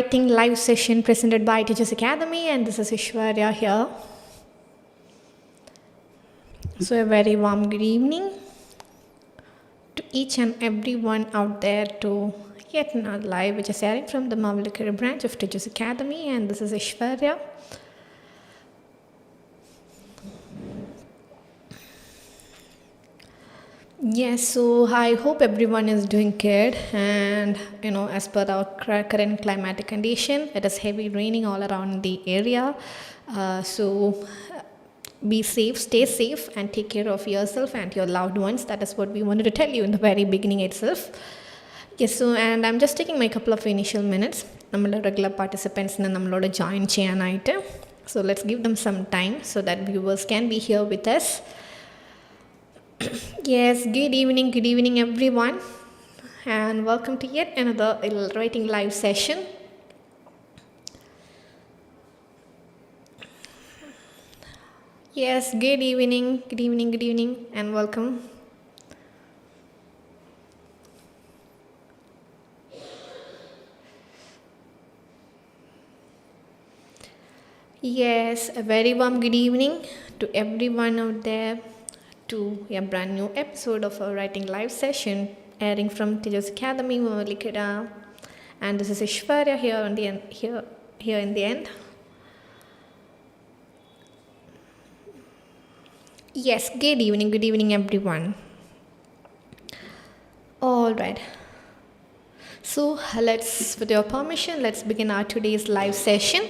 Writing live session presented by Tiju Academy, and this is Ishwarya here. So a very warm good evening to each and everyone out there to yet another live which is airing from the Mavalakara branch of Tiju Academy, and this is Ishwarya. Yes, so I hope everyone is doing good, and as per our current climatic condition, it is heavy raining all around the area. So be safe, stay safe, and take care of yourself and your loved ones. That is what we wanted to tell you in the very beginning itself. Yes, so and I'm just taking my couple of initial minutes. Nammude regular participants nammalodu join cheyanayittu. So let's give them some time so that viewers can be here with us. Yes, good evening everyone, and welcome to yet another writing live session. Yes, good evening, and welcome. Yes, a very warm good evening to everyone out there to a brand new episode of our writing live session airing from Tiju Academy, Mavalakara, and this is Ishwarya here on the end, here in the end. Yes, good evening everyone. All right. So with your permission, let's begin our today's live session.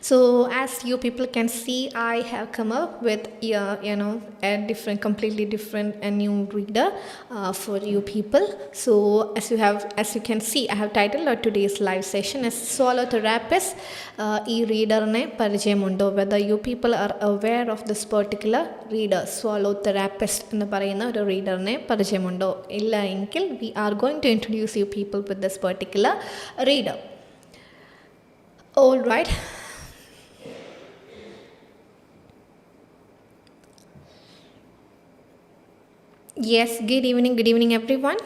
So as you people can see, I have come up with a completely different and new reader for you people. So as you can see, I have titled our today's live session as Swallow Therapist. readerna parijayamundo, whether you people are aware of this particular reader, Swallow Therapist ennu parayunna oru readerne parijayamundo. Illa enkil we are going to introduce you people with this particular reader. All right. Yes, good evening everyone.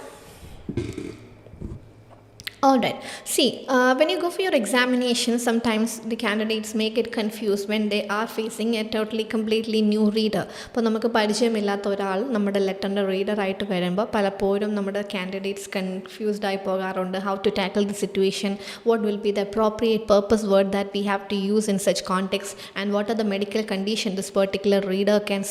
Alright, see, when you go for your examination, sometimes the candidates may get confused when they are facing a completely new reader. ഇപ്പോൾ നമുക്ക് പരിചയമില്ലാത്ത ഒരാൾ നമ്മുടെ ലെറ്ററിൻ്റെ റീഡറായിട്ട് വരുമ്പോൾ പലപ്പോഴും നമ്മുടെ candidates confused ആയി പോകാറുണ്ട്. How to tackle the situation, what will be the appropriate purpose word that we have to use in such context, and what are the medical condition this particular reader can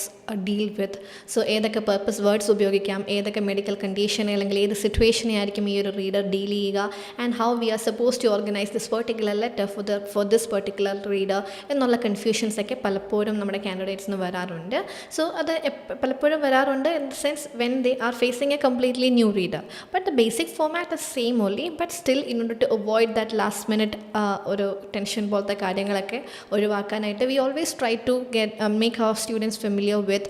deal with. So ഏതൊക്കെ purpose words ഉപയോഗിക്കാം, ഏതൊക്കെ medical condition അല്ലെങ്കിൽ ഏത് സിറ്റുവേഷനെ ആയിരിക്കും ഈ ഒരു reader deal ചെയ്യുക, and how we are supposed to organize this particular letter for this particular reader എന്നുള്ള കൺഫ്യൂഷൻസ് ഒക്കെ പലപ്പോഴും നമ്മുടെ കാൻഡിഡേറ്റ്സിന് വരാറുണ്ട്. സോ അത് പലപ്പോഴും വരാറുണ്ട് in the sense when they are facing a completely new reader, but the basic format is same only, but still in order to avoid that last minute ഒരു tension പോലത്തെ കാര്യങ്ങളൊക്കെ ഒഴിവാക്കാനായിട്ട് we always try to make our students familiar with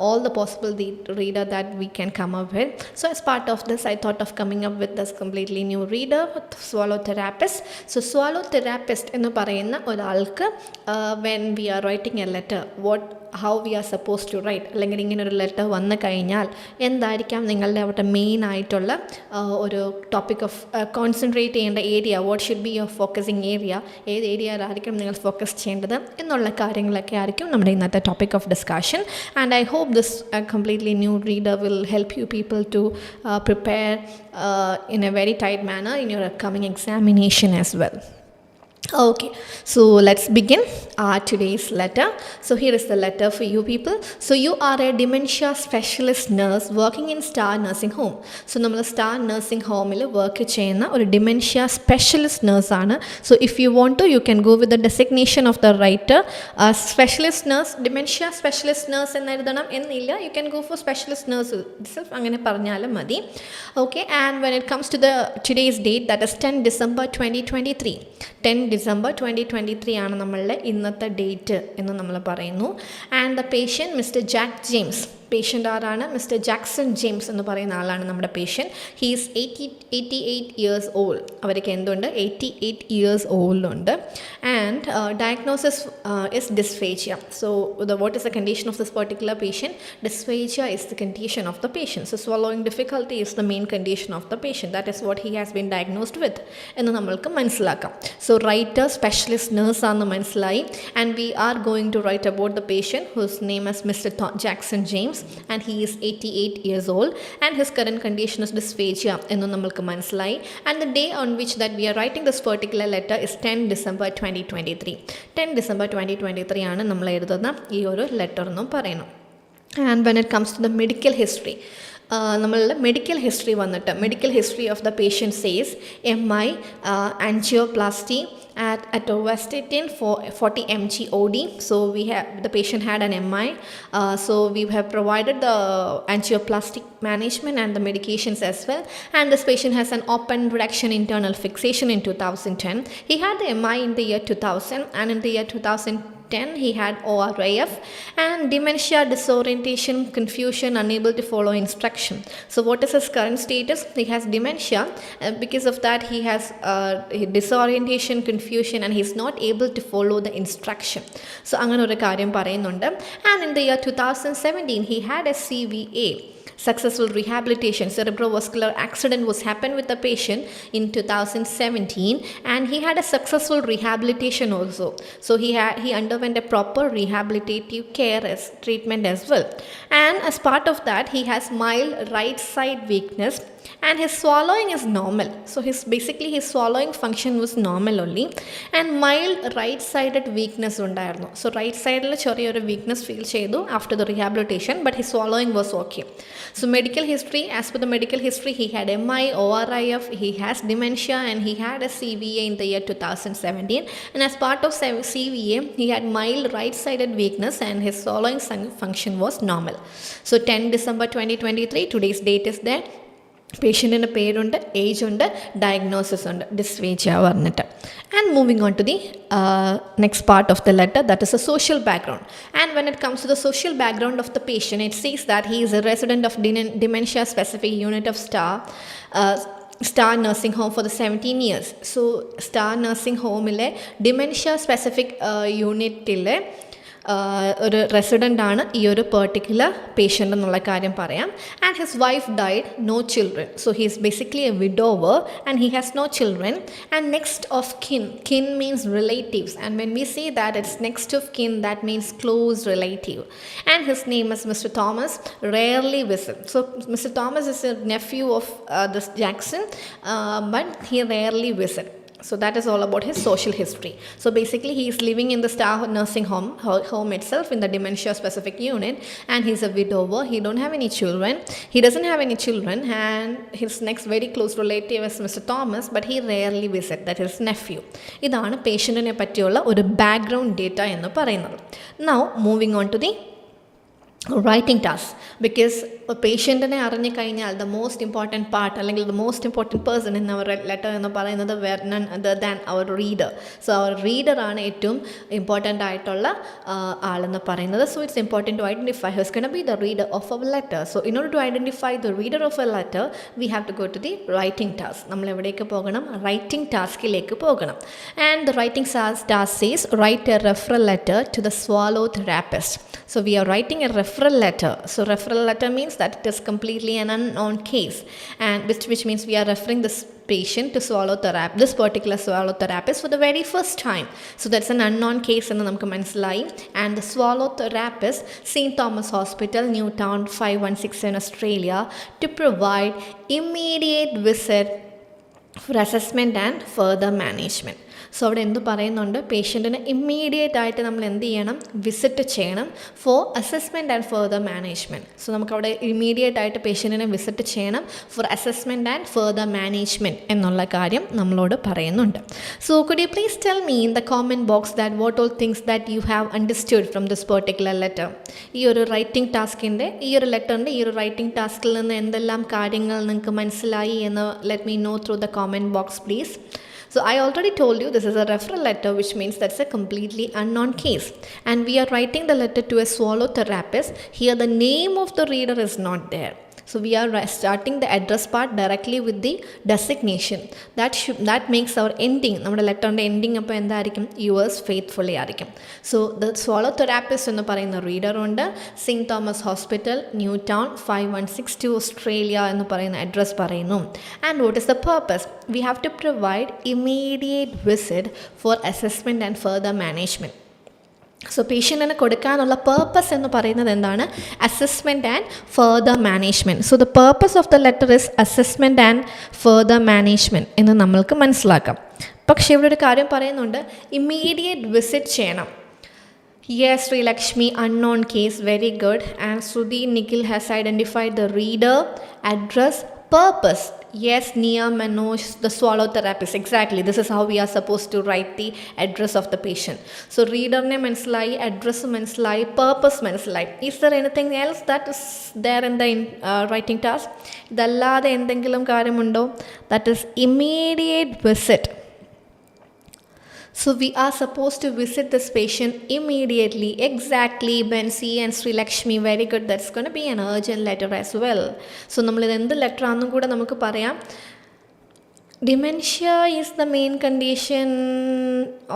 all the possible reader that we can come up with. So as part of this, I thought of coming up with this completely new reader, Swallow Therapist. So Swallow Therapist എന്ന് പറയുന്ന ഒരാൾക്ക് when we are writing a letter, how we are supposed to write, അല്ലെങ്കിൽ ഇങ്ങനെ ഒരു letter വന്നു കഴിഞ്ഞാൽ എന്തായിരിക്കാം നിങ്ങളുടെ അവിടെ മെയിൻ ആയിട്ടുള്ള ഒരു ടോപ്പിക് ഓഫ് കോൺസെൻട്രേറ്റ് ചെയ്യേണ്ട area, what should be your focusing area, ഏത് ഏരിയയിലായിരിക്കും നിങ്ങൾ ഫോക്കസ് ചെയ്യേണ്ടത് എന്നുള്ള കാര്യങ്ങളൊക്കെ ആയിരിക്കും നമ്മുടെ ഇന്നത്തെ topic of discussion. And I hope this completely new reader will help you people to prepare in a very tight manner in your upcoming examination as well. Okay, so let's begin our today's letter. So here is the letter for you people. So you are a dementia specialist nurse working in Star Nursing Home. So നമ്മൾ Star Nursing Home'il work ചെയ്യുന്ന ഒരു dementia specialist nurse ആണ്. So if you want to, you can go with the designation of the writer. Specialist nurse, dementia specialist nurse എന്ന് എഴുതണം എന്നില്ല. You can go for specialist nurse itself, അങ്ങനെ പറഞ്ഞാലും മതി. Okay, and when it comes to the today's date, that is 10 December 2023. 10 December 2023 ആണ് നമ്മളുടെ ഇന്നത്തെ date എന്ന് നമ്മൾ പറയുന്നു. And the patient mister Jack James, patient ആരാണ്? മിസ്റ്റർ ജാക്സൺ ജെയിംസ് എന്ന് പറയുന്ന ആളാണ് നമ്മുടെ patient. He is 88 years old. അവർക്ക് എന്തുണ്ട്? 88 ഇയേഴ്സ് ഓൾഡ് ഉണ്ട്. And diagnosis is dysphagia. So what is the condition of this particular patient? Dysphagia is the condition of the patient. So swallowing difficulty is the main condition of the patient. That is what he has been diagnosed with എന്ന് നമ്മൾക്ക് മനസ്സിലാക്കാം. So writer specialist nurse ആണെന്ന് മനസ്സിലായി. And we are going to write about the patient whose name is Mr. Jackson James and he is 88 years old and his current condition is dysphagia എന്ന് നമ്മൾക്ക് മനസ്സിലായി. And the day on which that we are writing this particular letter is 10 December 2023. 10 December 2023 ആണ് നമ്മൾ എഴുതുന്ന ഈ ഒരു letter എന്നും പറയുന്നു. And when it comes to the medical history, നമ്മളുടെ മെഡിക്കൽ ഹിസ്റ്ററി വന്നിട്ട് medical history of the patient says MI angioplasty at atorvastatin for 40 mg OD. So the patient had an MI. So we have provided the angioplastic management and the medications as well. And this patient has an open reduction internal fixation in 2010. He had the MI in the year 2000 and in the year 2010 he had ORIF and dementia, disorientation, confusion, unable to follow instruction. So what is his current status? He has dementia. Because of that he has disorientation, confusion and he is not able to follow the instruction. So അങ്ങനെ ഒരു കാര്യം പറയുന്നുണ്ട്. And in the year 2017 he had a CVA, successful rehabilitation. Cerebrovascular accident was happened with the patient in 2017 and he had a successful rehabilitation also. So he underwent a proper rehabilitative care as treatment as well. And as part of that he has mild right side weakness and his swallowing is normal. So his swallowing function was normal only and mild right sided weakness ഉണ്ടായിരുന്നു. So right side ൽ ചെറിയൊരു weakness feel ചെയ്തു after the rehabilitation but his swallowing was okay. So medical history, as per the medical history, he had MI, ORIF, he has dementia and he had a CVA in the year 2017 and as part of CVA he had mild right sided weakness and his swallowing function was normal. So 10 December 2023 today's date is there. പേഷ്യൻറ്റിൻ്റെ പേരുണ്ട്, age ഉണ്ട്, diagnosis ഉണ്ട്, dysphagia പറഞ്ഞിട്ട്. And moving on to the next part of the letter, that is a social background. And when it comes to the social background of the patient, it sees that he is a resident of dementia specific unit of Star Nursing Home for the 17 years. So Star Nursing Homeile dementia specific യൂണിറ്റിലെ ഒരു resident ആണ് ഈ ഒരു particular patient എന്നുള്ള കാര്യം പറയാം. And his wife died, no children. So he is basically a widower and he has no children. And next of kin means relatives, and when we say that it's next of kin, that means close relative. And his name is Mr. Thomas, rarely visit. So Mr. Thomas is a nephew of this Jackson, but he rarely visit. So that is all about his social history. So basically he is living in the Star Nursing Home itself in the dementia specific unit and he is a widower. He don't have any children. He doesn't have any children and his next very close relative is Mr. Thomas, but he rarely visit, that is nephew. ഇതാണ് പേഷ്യൻറ്റിനെ പറ്റിയുള്ള ഒരു background data എന്ന് പറയുന്നത്. Now moving on to the writing task, because പേഷ്യൻറ്റിനെ അറിഞ്ഞു കഴിഞ്ഞാൽ the most important part അല്ലെങ്കിൽ the most important person in our letter എന്ന് പറയുന്നത് വേറെ none other than our reader. So our റീഡറാണ് ഏറ്റവും ഇമ്പോർട്ടൻ്റ് ആയിട്ടുള്ള ആളെന്ന് പറയുന്നത്. So it's important to identify who's gonna be the reader of our letter. So in order to identify the reader of a letter we have to go to the writing task. നമ്മൾ എവിടേക്ക് പോകണം? Writing ടാസ്കിലേക്ക് പോകണം. And the writing task says write a referral letter to the swallow therapist. So we are writing a referral letter. So referral letter means that it is completely an unknown case, and which means we are referring this patient to this particular swallow therapist for the very first time. So that's an unknown case എന്ന് നമുക്ക് മനസ്സിലായി. And the swallow therapist, St. Thomas Hospital, Newtown 516 in Australia, to provide immediate visit for assessment and further management. So അവിടെ എന്ത് പറയുന്നുണ്ട്? പേഷ്യൻറ്റിന് immediate ആയിട്ട് നമ്മൾ എന്ത് ചെയ്യണം? വിസിറ്റ് ചെയ്യണം four assessment and further management. So നമുക്കവിടെ ഇമ്മീഡിയറ്റ് ആയിട്ട് പേഷ്യൻറ്റിനെ വിസിറ്റ് ചെയ്യണം four assessment and further management എന്നുള്ള കാര്യം നമ്മളോട് പറയുന്നുണ്ട്. So could you please tell me in the comment box that what all things that you have understood from this particular letter. ഈ ഒരു writing ടാസ്കിൻ്റെ ഈ ഒരു ലെറ്ററിൻ്റെ ഈ ഒരു റൈറ്റിംഗ് ടാസ്കിൽ നിന്ന് എന്തെല്ലാം കാര്യങ്ങൾ നിങ്ങൾക്ക് മനസ്സിലായി എന്ന് let me know through the comment box please. So I already told you this is a referral letter, which means that's a completely unknown case. And we are writing the letter to a swallow therapist. Here the name of the reader is not there. So we are starting the address part directly with the designation. That makes our ending, നമ്മുടെ ലെറ്ററിൻ്റെ ending അപ്പോൾ എന്തായിരിക്കും, yours faithfully ആയിരിക്കും. So the swallow therapist എന്ന് പറയുന്ന റീഡറുണ്ട്. Saint Thomas hospital, new town 5162 Australia എന്ന് പറയുന്ന address പറയുന്നു. And what is the purpose? We have to provide immediate visit for assessment and further management. So പേഷ്യൻറ്റിന് കൊടുക്കാനുള്ള പേർപ്പസ് എന്ന് പറയുന്നത് എന്താണ്? Assessment and further management. So the purpose of the letter is assessment and further management എന്ന് നമ്മൾക്ക് മനസ്സിലാക്കാം. പക്ഷേ ഇവിടെ ഒരു കാര്യം പറയുന്നുണ്ട്, ഇമ്മീഡിയറ്റ് വിസിറ്റ് ചെയ്യണം. Yes, Sri Lakshmi, unknown case, very good. And Sudhi Nikhil has identified the reader, address, purpose. Yes, Nia Manoj, the swallow therapist. Exactly. This is how we are supposed to write the address of the patient. So, reader name menslai, address menslai, purpose menslai. Is there anything else that is there in the writing task? Idallade endengilum karyamundo? That is immediate visit. So we are supposed to visit this patient immediately. Exactly, Bensi and Sri Lakshmi, very good. That's going to be an urgent letter as well. So നമ്മൾ ഇത് എന്ത് letter ആണെന്നും കൂടെ നമുക്ക് പറയാം. Dementia is the main condition.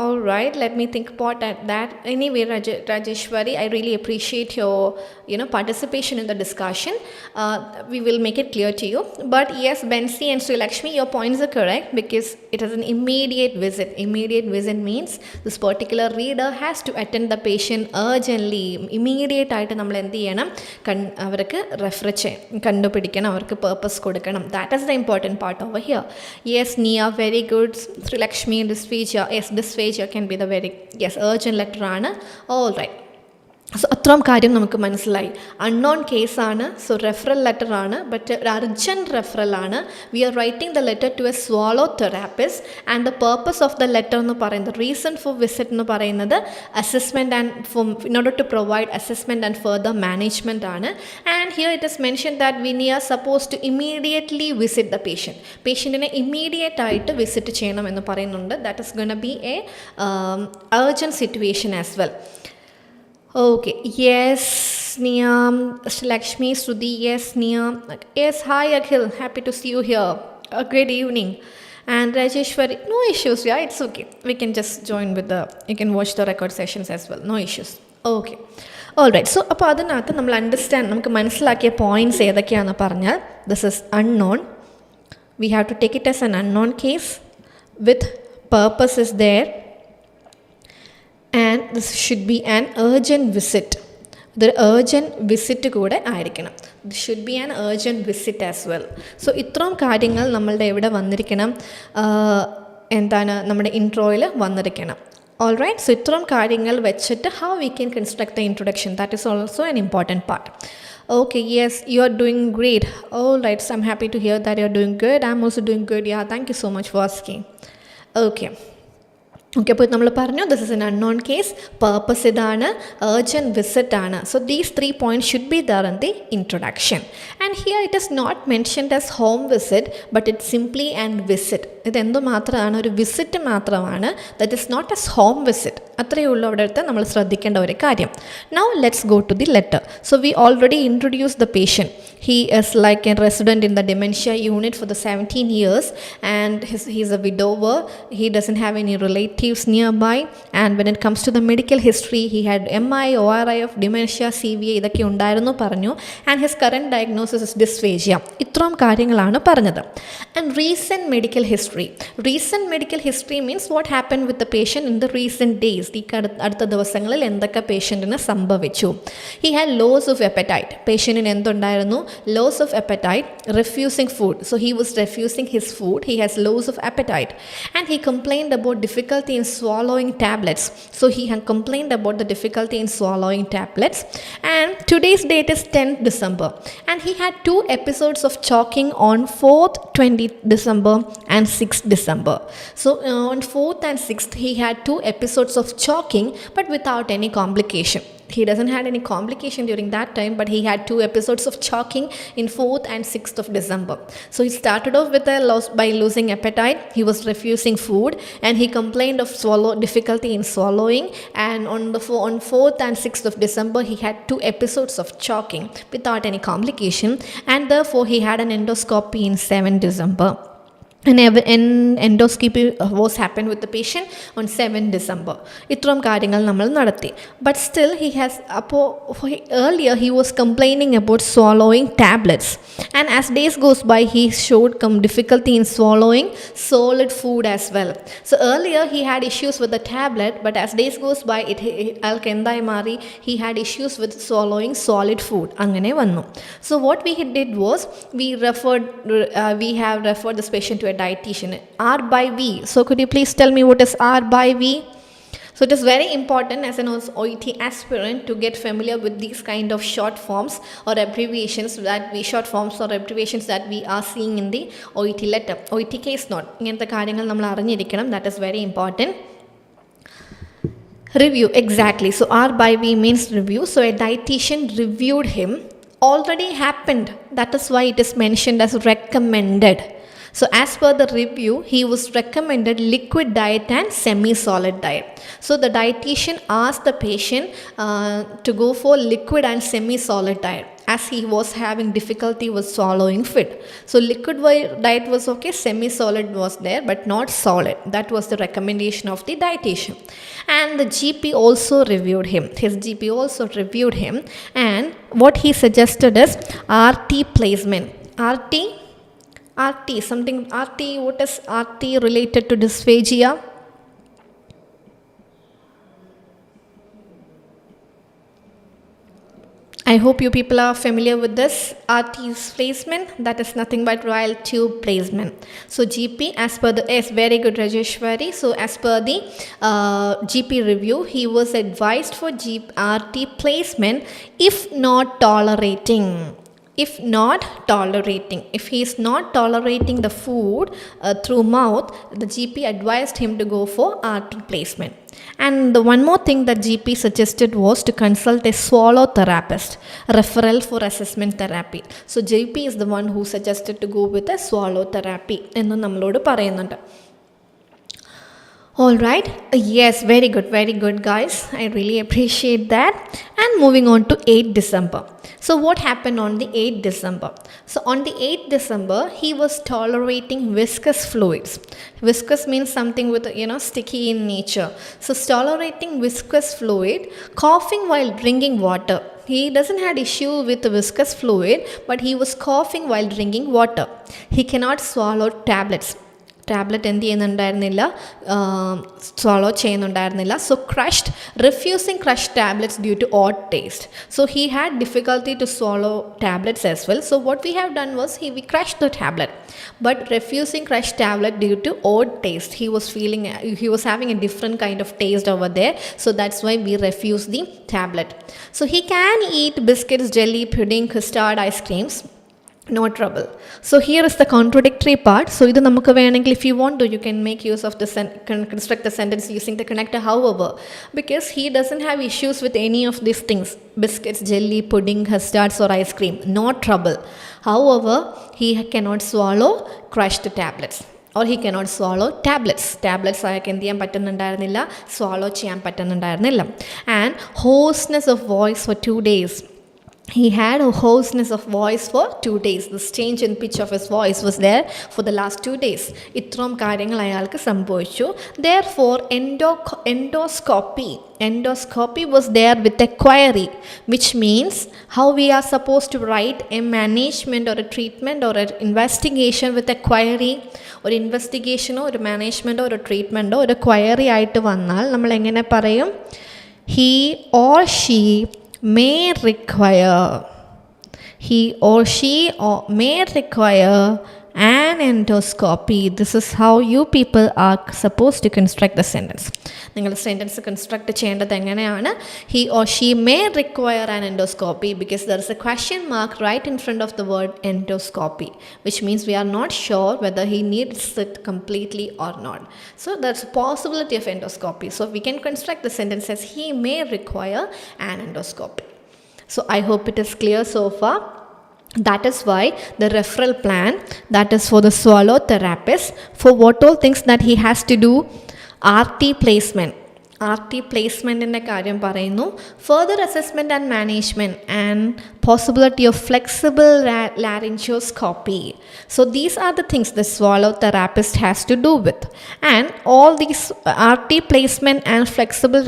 All right, let me think about that. Anyway, Rajeshwari, I really appreciate your participation in the discussion. We will make it clear to you. But yes, Bensi and Sri Lakshmi, your points are correct because it is an immediate visit. Immediate visit means this particular reader has to attend the patient urgently. Immediate ആയിട്ട് നമ്മൾ എന്ത് ചെയ്യണം, അവർക്ക് refer കണ്ടുപിടിക്കണം, അവർക്ക് purpose കൊടുക്കണം. That is the important part over here. Yes, Nia, very good. Sri Lakshmi, dysphagia. Yes, dysphagia can be the urgent letter ആണ്. All right. So അത്രയും കാര്യം നമുക്ക് മനസ്സിലായി. അൺനോൺ കേസാണ്, സോ റെഫറൽ ലെറ്റർ ആണ്, ബട്ട് ഒരു അർജൻറ്റ് റെഫറൽ ആണ്. We are writing the letter to a swallow therapist and the purpose of the letter എന്ന് പറയുന്നത്, റീസൺ ഫോർ വിസിറ്റ് എന്ന് പറയുന്നത് assessment and in order to provide assessment and further management ആണ്. And here it is mention that we are suppose to immediately visit the patient. പേഷ്യൻറ്റിനെ immediate ആയിട്ട് visit ചെയ്യണം എന്ന് പറയുന്നുണ്ട്. That is gonna B A urgent situation as well. Okay, yes, Nia, Lakshmi, Sudhi, yes, Nia. Yes, hi Akhil, happy to see you here. A great evening. And Rajeshwari, no issues, yeah, it's okay. We can just join with you can watch the record sessions as well, no issues. Okay. All right, so അപ്പോൾ അതിനകത്ത് നമ്മൾ നമുക്ക് മനസ്സിലാക്കിയ points ഏതൊക്കെയാണെന്ന് പറഞ്ഞാൽ, this is unknown. We have to take it as an unknown case with purpose is there. And this should be an urgent visit. The urgent visit കൂടെ ആയിരിക്കണം. This should be an urgent visit as well. So ഇത്രയും കാര്യങ്ങൾ നമ്മളുടെ ഇവിടെ വന്നിരിക്കണം, എന്താണ് നമ്മുടെ ഇൻട്രോയിൽ വന്നിരിക്കണം. All right, so ഇത്രയും കാര്യങ്ങൾ വെച്ചിട്ട് how we can construct the introduction, that is also an important part. Okay, yes, you are doing great. All right, so I'm happy to hear that you are doing good. I'm also doing good. Yeah, thank you so much for asking. Okay. Okay, അപ്പോൾ നമ്മൾ പറഞ്ഞു this is an unknown case, purpose ഇതാണ്, urgent visit ആണ്. So these 3 points should be there in the introduction. And here it is not mentioned as home visit, but it simply and visit. ഇതെന്തു മാത്രമാണ്, ഒരു visit മാത്രമാണ്. That is not as home visit. അത്രയേ ഉള്ളൂ അവിടുത്തെ നമ്മൾ ശ്രദ്ധിക്കേണ്ട ഒരു കാര്യം. Now let's go to the letter. So we already introduce the patient. He is like a resident in the dementia unit for the 17 years and he's a widower. He doesn't have any relatives nearby. And when it comes to the medical history, he had MI, ORI of dementia, CVA ഇതൊക്കെ ഉണ്ടായിരുന്നു പറഞ്ഞു. And his current diagnosis is dysphagia. ഇത്രയും കാര്യങ്ങളാണ് പറഞ്ഞത്. And recent medical history. Recent medical history means what happened with the patient in the recent days. ഈ അടുത്ത ദിവസങ്ങളിൽ എന്തൊക്കെ പേഷ്യൻറ്റിന് സംഭവിച്ചു. He had loss of appetite. പേഷ്യൻറ്റിന് എന്തുണ്ടായിരുന്നു? Loss of appetite, refusing food. So he was refusing his food. He has loss of appetite. And he complained about difficulty in swallowing tablets. So he had complained about the difficulty in swallowing tablets. And today's date is 10th December. And he had 2 episodes of choking on 4th, 20th December and 6th December. So on 4th and 6th, he had 2 episodes of choking but without any complication. He doesn't had any complication during that time, but he had 2 episodes of choking in 4th and 6th of December. So he started off with a loss by losing appetite. He was refusing food, and he complained of difficulty in swallowing. And on 4th and 6th of December, he had 2 episodes of choking without any complication, and therefore he had an endoscopy in 7th December. An endoscopy was happened with the patient on 7th December. ഇത്രയും കാര്യങ്ങൾ നമ്മൾ നടത്തി. But still he has, earlier he was complaining about swallowing tablets. And as days goes by, he showed difficulty in swallowing solid food as well. So earlier he had issues with the tablet, but as days goes by, he had issues with swallowing solid food. അങ്ങനെ വന്നു. So what we did was, we have referred this patient to a dietitian. R by V. So could you please tell me what is R by V? So it is very important as an OET aspirant to get familiar with these kind of short forms or abbreviations that we are seeing in the OET letter, OET case note. ഇങ്ങനത്തെ കാര്യങ്ങൾ നമ്മൾ അറിഞ്ഞിരിക്കണം. That is very important. Review, exactly. So R by V means review. So a dietitian reviewed him. Already happened. That is why it is mentioned as recommended. So as per the review, he was recommended liquid diet and semi-solid diet. So the dietitian asked the patient to go for liquid and semi-solid diet, as he was having difficulty with swallowing food. So liquid diet was okay, semi-solid was there, but not solid. That was the recommendation of the dietitian. And the GP also reviewed him. His GP also reviewed him, and what he suggested is RT placement. RT, what is RT related to dysphagia? I hope you people are familiar with this. RT's placement, that is nothing but royal tube placement. So GP, as per the, yes, very good Rajeshwari. So as per the GP review, he was advised for RT placement if not tolerating. If he is not tolerating the food through mouth, the GP advised him to go for RT placement. And the one more thing that GP suggested was to consult a swallow therapist, referral for assessment therapy. So GP is the one who suggested to go with a swallow therapy എന്ന് നമ്മളോട് പറയുന്നുണ്ട്. All right, yes, very good guys, I really appreciate that. And moving on to 8th December. So what happened on the 8th December? So on the 8th December, he was tolerating viscous fluids. Viscous means something with, sticky in nature. So tolerating viscous fluid, coughing while drinking water. He doesn't had issue with the viscous fluid, but he was coughing while drinking water. He cannot swallow tablets. Tablet എന്ത് ചെയ്യുന്നുണ്ടായിരുന്നില്ല, swallow ചെയ്യുന്നുണ്ടായിരുന്നില്ല. So refusing crushed tablets due to odd taste. So he had difficulty to swallow tablets as well. So what we have done was, we crushed the tablet, but refusing crushed tablet due to odd taste. He was having a different kind of taste over there. So that's why we refused the tablet. So he can eat biscuits, jelly, pudding, custard, ice creams. No trouble. So here is the contradictory part. So idu namukku venengil, if you want to, you can make use of the construct the sentence using the connector. However, because he doesn't have issues with any of these things, biscuits, jelly, pudding, custards or ice cream, no trouble. However, he cannot swallow crushed tablets, or he cannot swallow tablets ayakku endu cheyan pattunnundaയിരുന്നില്ല, swallow cheyan pattunnundaയിരുന്നില്ല. And hoarseness of voice for 2 days. He had a hoarseness of voice for 2 days. This change in pitch of his voice was there for the last 2 days. ഇത്രയും കാര്യങ്ങൾ അയാൾക്ക് സംഭവിച്ചു. Therefore, endoscopy was there with a query, which means how we are supposed to write a management or a treatment or an investigation with a query. ഒരു ഇൻവെസ്റ്റിഗേഷനോ ഒരു മാനേജ്മെൻറ്റോ ഒരു ട്രീറ്റ്മെൻറ്റോ ഒരു query ആയിട്ട് വന്നാൽ നമ്മൾ എങ്ങനെ പറയും? He or she may require an endoscopy. This is how you people are supposed to construct the sentence. നിങ്ങളുടെ സെൻറ്റൻസ് കൺസ്ട്രക്ട് ചെയ്യേണ്ടത് എങ്ങനെയാണ്? He or she may require an endoscopy because there is a question mark right in front of the word endoscopy, which means we are not sure whether he needs it completely or not. So there's a possibility of endoscopy. So we can construct the sentence as he may require an endoscopy. So I hope it is clear so far. That is why the referral plan, that is for the swallow therapist, for what all things that he has to do, RT placement. RT പ്ലേസ്മെൻറ്റിൻ്റെ കാര്യം പറയുന്നു. Further assessment and management and possibility of flexible laryngoscopy. So these are the things the swallow therapist has to do with. And all these RT placement and flexible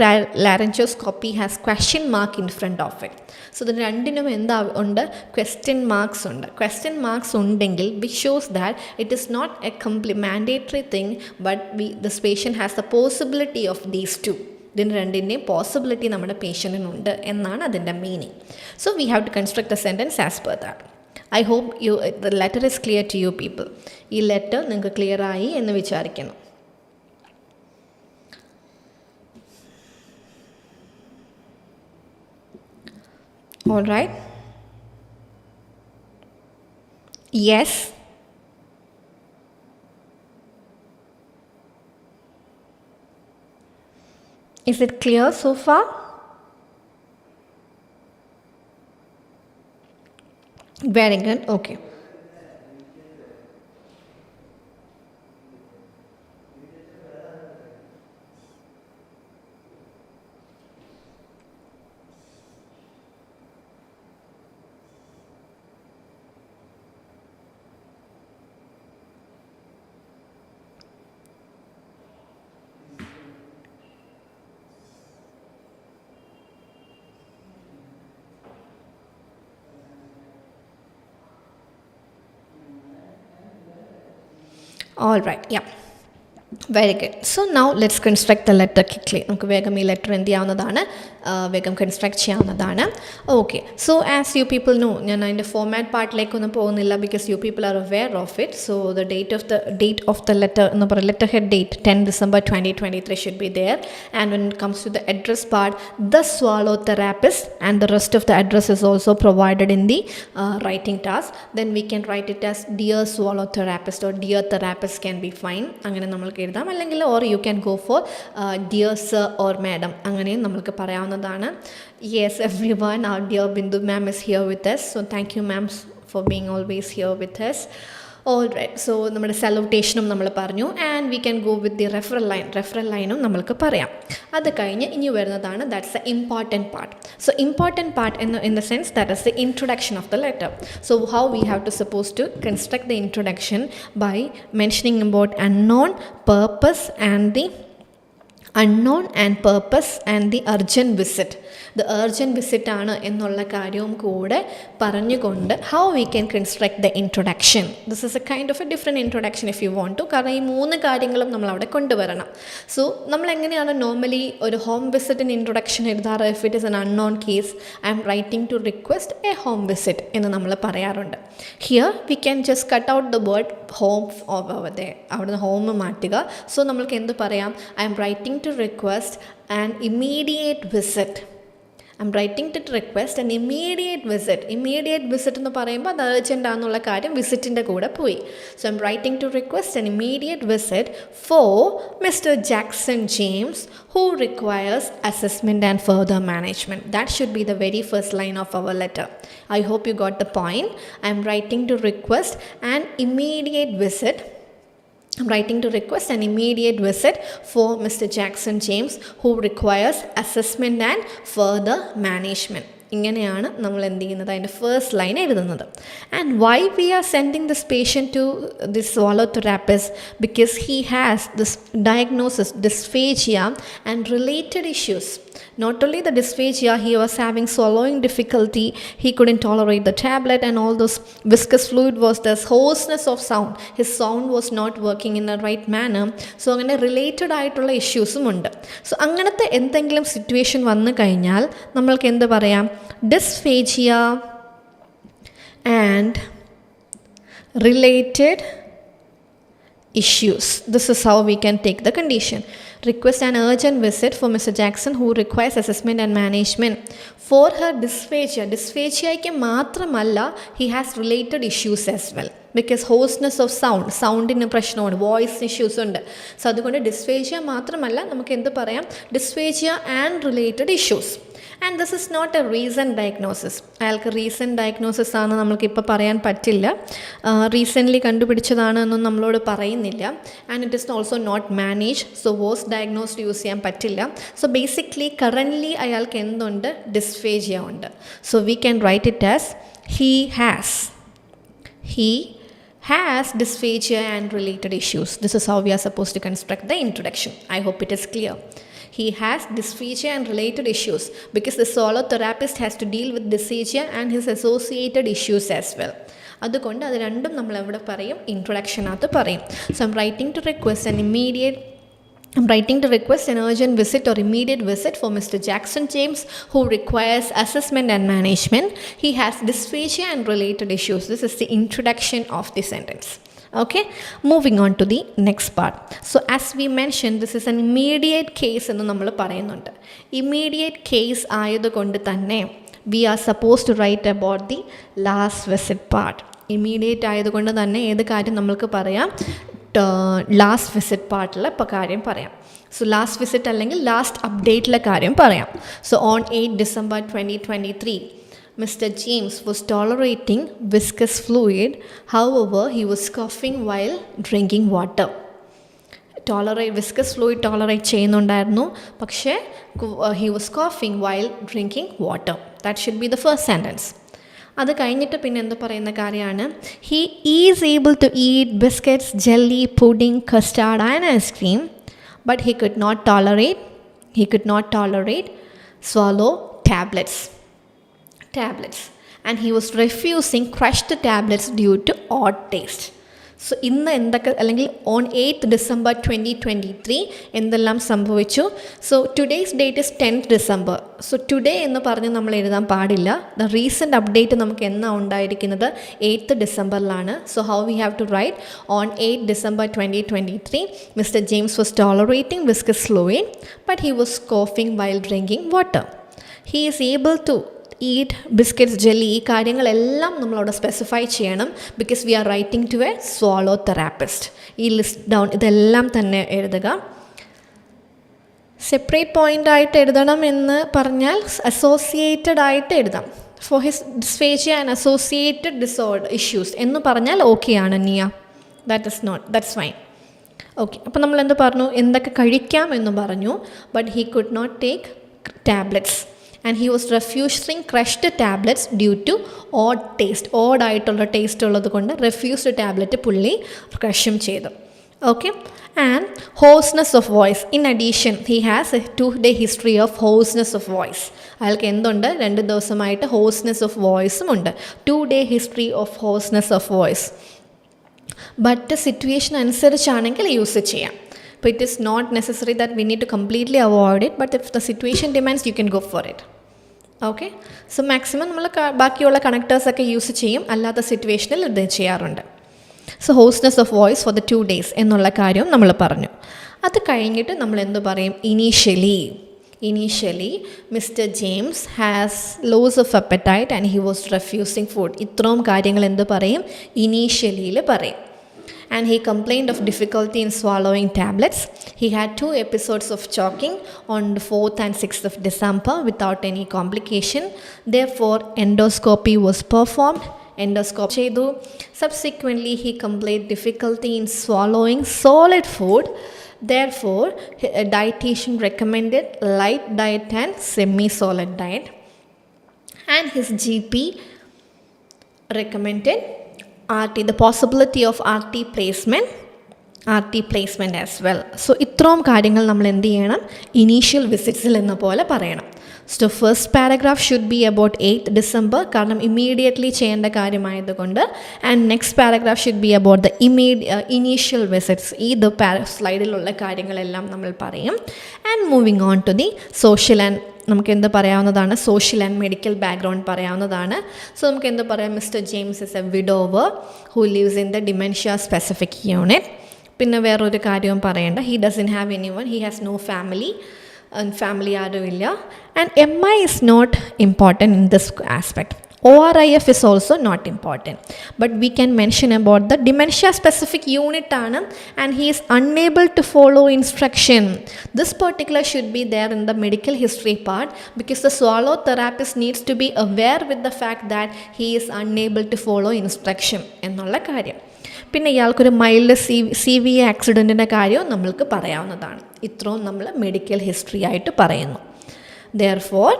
laryngoscopy has question mark in front of it. സോ ഇതിന് രണ്ടിനും എന്താ ഉണ്ട്? Question marks ഉണ്ട്. Question marks ഉണ്ടെങ്കിൽ which shows that it is not a mandatory thing, but this patient has the possibility of these two. ഇതിന് രണ്ടിൻ്റെയും possibility നമ്മുടെ പേഷ്യൻറ്റിനുണ്ട് എന്നാണ് അതിൻ്റെ meaning. So we have to construct the sentence as per that. I hope the letter is clear to you people. ഈ letter നിങ്ങൾക്ക് clear ആയി എന്ന് വിചാരിക്കുന്നു. All right. Yes. Is it clear so far? Very good. Okay. All right, yeah. Very good. So now let's construct the letter quickly. നമുക്ക് വേഗം ഈ letter എന്ത് ചെയ്യാവുന്നതാണ്? വേഗം കൺസ്ട്രക്ട് ചെയ്യാവുന്നതാണ്. Okay, so as you people know, ഞാൻ അതിൻ്റെ format പാർട്ടിലേക്കൊന്നും പോകുന്നില്ല because you people are aware of it. So the date of the letter എന്ന് പറയുക, letter head date 10 December 2023 should be there. And when it comes to the address part, the swallow therapist, and the rest of the address is also provided in the writing task. Then we can write it as dear swallow therapist or dear therapist can be fine. അങ്ങനെ നമ്മൾക്ക് എഴുതാം. അല്ലെങ്കിൽ or you can go for dear sir or madam, അങ്ങനെയും നമ്മൾക്ക് പറയാവുന്നതാണ്. Yes, everyone, our dear Bindu ma'am is here with us. So thank you ma'am for being always here with us. All right, so നമ്മുടെ സല്യൂട്ടേഷനും നമ്മൾ പറഞ്ഞു. And we can go with the referral line. Referral ലൈനും നമ്മൾക്ക് പറയാം. അത് കഴിഞ്ഞ് ഇനി വരുന്നതാണ് that's the important part. So important part in the sense that is the introduction of the letter. So how we have to suppose to construct the introduction by mentioning about unknown, purpose and the urgent visit. The urgent visit ആണ് എന്നുള്ള കാര്യവും കൂടെ പറഞ്ഞുകൊണ്ട് how we can construct the introduction. This is a kind of a different introduction if you want to. കാരണം ഈ മൂന്ന് കാര്യങ്ങളും നമ്മൾ അവിടെ കൊണ്ടുവരണം. സോ നമ്മൾ എങ്ങനെയാണ് നോർമലി ഒരു ഹോം വിസിറ്റിന് ഇൻട്രൊഡക്ഷൻ എഴുതാറ്? If it is an unknown case, I'm writing to request a home visit എന്ന് നമ്മൾ പറയാറുണ്ട്. Here we can just cut out the word home അവിടുന്ന് ഹോം മാറ്റുക. സോ നമ്മൾക്ക് എന്ത് പറയാം? I'm writing to request an immediate visit. I'm writing to request an immediate visit. Immediate visit എന്ന് പറയുമ്പോൾ അത് അർജൻ്റ് ആണെന്നുള്ള കാര്യം വിസിറ്റിൻ്റെ കൂടെ പോയി. So I'm writing to request an immediate visit for Mr. Jackson James who requires assessment and further management. That should be the very first line of our letter. I hope you got the point. I'm writing to request an immediate visit. I'm writing to request an immediate visit for Mr. Jackson James who requires assessment and further management. ഇങ്ങനെയാണ് നമ്മൾ എന്ത് ചെയ്യുന്നത്? അതിൻ്റെ first line എഴുതുന്നത്. And why we are sending this patient to this swallow therapist? Because he has this diagnosis, dysphagia and related issues. Not only the dysphagia, he was having swallowing difficulty, he couldn't tolerate the tablet and all those viscous fluid was this hoarseness of sound. His sound was not working in the right manner. So അങ്ങനെ related ആയിട്ടുള്ള ഇഷ്യൂസും ഉണ്ട്. So അങ്ങനത്തെ എന്തെങ്കിലും situation വന്നു കഴിഞ്ഞാൽ നമ്മൾക്ക് എന്ത് പറയാം? Dysphagia and related issues. This is how we can take the condition. request an urgent visit for Mr. Jackson who requires assessment and management for her dysphagia. Dysphagiaയ്ക്ക് മാത്രമല്ല, he has related issues as well. Because hoarseness of സൗണ്ടിന് പ്രശ്നമുണ്ട്, voice issues ഉണ്ട്. So അതുകൊണ്ട് dysphagia മാത്രമല്ല, നമുക്ക് എന്ത് പറയാം, dysphagia and related issues. And this is not a recent diagnosis. അയാൾക്ക് റീസെൻറ്റ് ഡയഗ്നോസിസ് ആണ് നമുക്കിപ്പോൾ പറയാൻ പറ്റില്ല, റീസെൻ്റ്ലി കണ്ടുപിടിച്ചതാണ് എന്നും നമ്മളോട് പറയുന്നില്ല. And it is also not manage, so was diagnosed use ചെയ്യാൻ പറ്റില്ല. സോ ബേസിക്കലി കറൻ്റ്ലി അയാൾക്ക് എന്തുണ്ട്, ഡിസ്ഫേജിയ ഉണ്ട്. So we can write it as he has dysphagia and related issues. This is how we are supposed to construct the introduction. I hope it is clear. He has dysphagia and related issues because the solo therapist has to deal with dysphagia and his associated issues as well. അതുകൊണ്ട് അത് രണ്ടും നമ്മൾ എവിടെ പറയും, ഇൻട്രൊഡക്ഷനകത്ത് പറയും. So I'm writing to request an urgent visit or immediate visit for Mr. Jackson James who requires assessment and management. He has dysphagia and related issues. This is the introduction of the sentence. Okay, moving on to the next part. So as we mentioned, this is an immediate case എന്ന് നമ്മൾ പറയുന്നുണ്ട്. Immediate case ആയതുകൊണ്ട് തന്നെ we are supposed to write about the last visit part. Immediate ആയതുകൊണ്ട് തന്നെ ഏത് കാര്യം നമ്മൾക്ക് പറയാം, ലാസ്റ്റ് വിസിറ്റ് പാർട്ടിൽ ഇപ്പോൾ കാര്യം പറയാം. സോ ലാസ്റ്റ് വിസിറ്റ് അല്ലെങ്കിൽ ലാസ്റ്റ് അപ്ഡേറ്റിലെ കാര്യം പറയാം. So on 8 December 2023, Mr. James was tolerating viscous fluid. However, he was coughing while drinking water. Viscous fluid tolerate ചെയ്യുന്നുണ്ടായിരുന്നു, പക്ഷേ he was coughing while drinking water. That should be the first sentence. അത് കഴിഞ്ഞിട്ട് പിന്നെ എന്ത് പറയുന്ന കാര്യമാണ്, he is able to eat biscuits, jelly, pudding, custard and ice cream, but he could not tolerate swallow tablets, and he was refusing crushed tablets due to odd taste. So ഇന്ന് എന്തൊക്കെ, അല്ലെങ്കിൽ on 8 December 2023 എന്തെല്ലാം സംഭവിച്ചു. So today's date is 10th December. So today എന്ന് പറഞ്ഞ് നമ്മൾ എഴുതാൻ പാടില്ല. ദ റീസെൻറ്റ് അപ്ഡേറ്റ് നമുക്ക് എന്നാ ഉണ്ടായിരിക്കുന്നത്, 8th December. So how we have to write, on 8 December 2023 Mr. James was tolerating viscous fluid but he was coughing while drinking water. He is able to eat biscuits, jelly, ഈ കാര്യങ്ങളെല്ലാം നമ്മളവിടെ specify ചെയ്യണം, because we are writing to a swallow therapist. ഈ list down ഇതെല്ലാം തന്നെ എഴുതുക. Separate point ആയിട്ട് എഴുതണം എന്ന് പറഞ്ഞാൽ അസോസിയേറ്റഡ് ആയിട്ട് എഴുതാം. For his dysphagia and associated disorder issues എന്ന് പറഞ്ഞാൽ ഓക്കെ ആണ് നിയ, ദാറ്റ്സ് ഫൈൻ. ഓക്കെ, അപ്പോൾ നമ്മൾ എന്ത് പറഞ്ഞു, എന്തൊക്കെ കഴിക്കാം എന്ന് പറഞ്ഞു. But he could not take tablets and he was refusing crushed tablets due to odd taste. odd ആയിട്ടുള്ള ടേസ്റ്റ് ഉള്ളത് കൊണ്ട് refused ടാബ്ലറ്റ് പുള്ളി ക്രഷും ചെയ്തു. Okay, and hoarseness of voice. in addition he has a 2-day history of hoarseness of voice. അയാൾക്ക് എന്തുണ്ട്, 2 ദിവസമായിട്ട് hoarseness of voiceും ഉണ്ട്. 2-day history of hoarseness of voice. But situation അനുസരിച്ചാണെങ്കിൽ യൂസ് ചെയ്യാം. But it is not necessary that we need to completely avoid it, but if the situation demands, you can go for it. Okay, so maximum നമ്മൾ ബാക്കിയുള്ള കണക്ടേഴ്സൊക്കെ use ചെയ്യും, അല്ലാത്ത സിറ്റുവേഷനിൽ ഇത് ചെയ്യാറുണ്ട്. So hoarseness of voice for the 2 days എന്നുള്ള കാര്യവും നമ്മൾ പറഞ്ഞു. അത് കഴിഞ്ഞിട്ട് നമ്മൾ എന്ത് പറയും, initially mister James has loss of appetite and he was refusing food. ഇത്രയും കാര്യങ്ങൾ എന്ത് പറയും, ഇനീഷ്യലിയിൽ പറയും. And he complained of difficulty in swallowing tablets. He had 2 episodes of choking on the 4th and 6th of December without any complication. Therefore, endoscopy was performed. Endoscopy chedu. Subsequently, he complained difficulty in swallowing solid food. Therefore, a dietitian recommended light diet and semi-solid diet. And his GP recommended RT, the possibility of RT placement as well. So ഇത്രയും കാര്യങ്ങൾ നമ്മൾ എന്ത് ചെയ്യണം, initial വിസിറ്റ്സിൽ എന്ന പോലെ പറയണം. So first paragraph should be about 8th December, കാരണം immediately ചെയ്യേണ്ട കാര്യമായതുകൊണ്ട്. And next paragraph should be about the initial visits. ഇത് സ്ലൈഡിലുള്ള കാര്യങ്ങളെല്ലാം നമ്മൾ പറയും. And moving on to the social and, നമുക്ക് എന്ത് പറയാവുന്നതാണ്, സോഷ്യൽ ആൻഡ് മെഡിക്കൽ ബാക്ക്ഗ്രൗണ്ട് പറയാവുന്നതാണ്. സോ നമുക്ക് എന്ത് പറയാം, Mister James is a widower who lives in the dementia specific unit. പിന്നെ വേറൊരു കാര്യവും പറയേണ്ട, he doesn't have any one, he has no family, family ആരുമില്ല. And MI is not important in this aspect. ORIF is also not important, but we can mention about the dementia specific unit ആണ്, and he is unable to follow instruction. This particular should be there in the medical history part, because the swallow therapist needs to be aware with the fact that he is unable to follow instruction എന്നുള്ള കാര്യം. പിന്നെ ഇയാൾക്കൊരു mild CV ആക്സിഡൻറ്റിൻ്റെ കാര്യവും നമ്മൾക്ക് പറയാവുന്നതാണ്. ഇത്രയും നമ്മൾ medical history ആയിട്ട് പറയുന്നു. Therefore,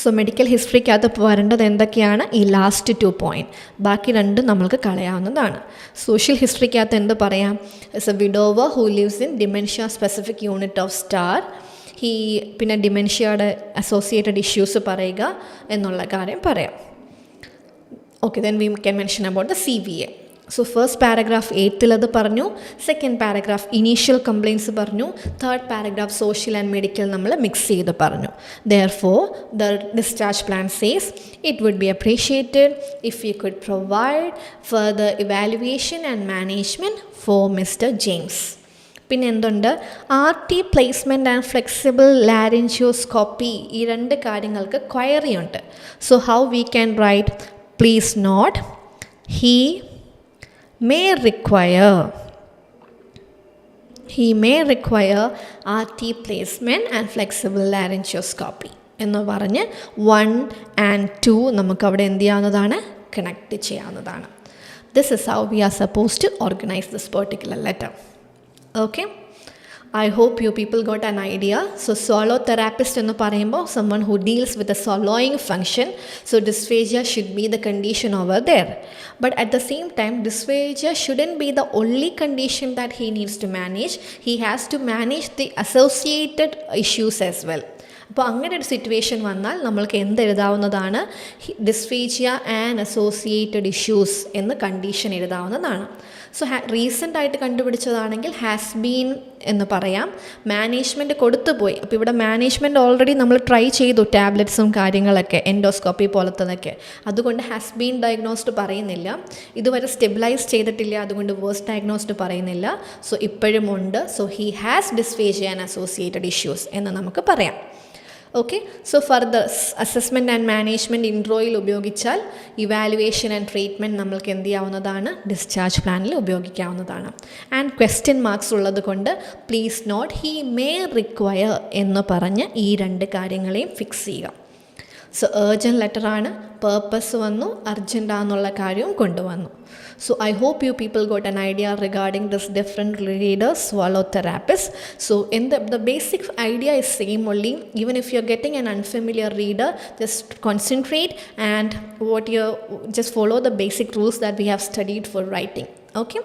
സോ മെഡിക്കൽ ഹിസ്റ്ററിക്കകത്ത് വരേണ്ടത് എന്തൊക്കെയാണ്? ഈ ലാസ്റ്റ് 2 പോയിൻറ്റ്, ബാക്കി രണ്ടും നമ്മൾക്ക് കളയാവുന്നതാണ്. സോഷ്യൽ ഹിസ്റ്ററിക്കകത്ത് എന്ത് പറയാം? Is a widower who lives in dementia specific unit of star. പിന്നെ ഡിമെൻഷ്യയുടെ അസോസിയേറ്റഡ് ഇഷ്യൂസ് പറയുക എന്നുള്ള കാര്യം പറയാം. Okay, then we can mention about the CVA. So first paragraph 8ൽ അത് പറഞ്ഞു, സെക്കൻഡ് പാരഗ്രാഫ് ഇനീഷ്യൽ കംപ്ലയിൻസ് പറഞ്ഞു, third paragraph social and medical നമ്മൾ മിക്സ് ചെയ്ത് പറഞ്ഞു. Therefore, the discharge plan says it would be appreciated if you could provide further evaluation and management for Mr. James. പിന്നെ എന്തുണ്ട്? RT placement and flexible ലാരിഞ്ചോസ്കോപ്പി, ഈ രണ്ട് കാര്യങ്ങൾക്ക് query ഉണ്ട്. So how V can right? Please note, he may require RT placement and flexible laryngoscopy എന്ന് പറഞ്ഞ് 1 and 2 നമുക്കവിടെ എന്ത് ചെയ്യാവുന്നതാണ്? കണക്ട് ചെയ്യാവുന്നതാണ്. This is how we are supposed to organize this particular letter. Okay? I hope you people got an idea. So swallow therapist എന്ന് പറയുമ്പോൾ someone who deals with the swallowing function. So dysphagia should be the condition over there. But at the same time, dysphagia shouldn't be the only condition that he needs to manage. He has to manage the associated issues as well. അപ്പോൾ അങ്ങനെ ഒരു situation വന്നാൽ നമ്മൾക്ക് എന്തെഴുതാവുന്നതാണ്? Dysphagia and associated issues എന്ന് condition എഴുതാവുന്നതാണ്. So recent ആയിട്ട് കണ്ടുപിടിച്ചതാണെങ്കിൽ has been എന്ന് പറയാം. മാനേജ്മെൻറ്റ് കൊടുത്തുപോയി. അപ്പോൾ ഇവിടെ മാനേജ്മെൻറ്റ് ഓൾറെഡി നമ്മൾ ട്രൈ ചെയ്തു, ടാബ്ലറ്റ്സും കാര്യങ്ങളൊക്കെ, എൻഡോസ്കോപ്പി പോലത്തതൊക്കെ. അതുകൊണ്ട് ഹാസ് ബീൻ ഡയഗ്നോസ്ഡ് പറയുന്നില്ല. ഇതുവരെ സ്റ്റെബിലൈസ് ചെയ്തിട്ടില്ല, അതുകൊണ്ട് വേഴ്സ്റ്റ് ഡയഗ്നോസ്ഡ് പറയുന്നില്ല. സോ ഇപ്പോഴും ഉണ്ട്. So he has dysphagia and associated issues എന്ന് നമുക്ക് പറയാം. Okay, so further assessment and management ഇൻട്രോയിൽ ഉപയോഗിച്ചാൽ ഇവാലുവേഷൻ ആൻഡ് ട്രീറ്റ്മെൻറ്റ് നമ്മൾക്ക് എന്ത് ചെയ്യാവുന്നതാണ്? ഡിസ്ചാർജ് പ്ലാനിൽ ഉപയോഗിക്കാവുന്നതാണ്. ആൻഡ് ക്വസ്റ്റ്യൻ മാർക്സ് ഉള്ളത് കൊണ്ട് please note, he may require എന്ന് പറഞ്ഞ് ഈ രണ്ട് കാര്യങ്ങളെയും ഫിക്സ് ചെയ്യുക. സോ ഏർജൻറ്റ് ലെറ്ററാണ്, പേർപ്പസ് വന്നു, അർജൻറ്റാന്നുള്ള കാര്യവും കൊണ്ടുവന്നു. So I hope you people got an idea regarding this different readers, swallow therapists. So in the basic idea is same only. Even if you're getting an unfamiliar reader, just concentrate and just follow the basic rules that we have studied for writing. Okay?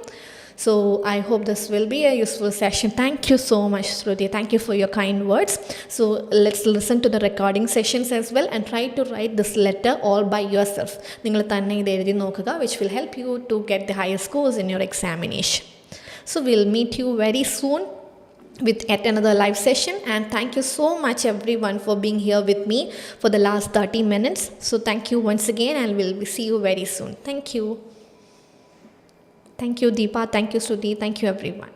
So I hope this will be a useful session. Thank you so much, Shruti. Thank you for your kind words. So let's listen to the recording sessions as well and try to write this letter all by yourself. നിങ്ങൾ തന്നെ ഇത് എഴുതി നോക്കുക, which will help you to get the higher scores in your examination. So we'll meet you very soon with yet another live session, and thank you so much everyone for being here with me for the last 30 minutes. So thank you once again, and we'll see you very soon. Thank you. Thank you, Deepa. Thank you, Shruti. Thank you, everyone.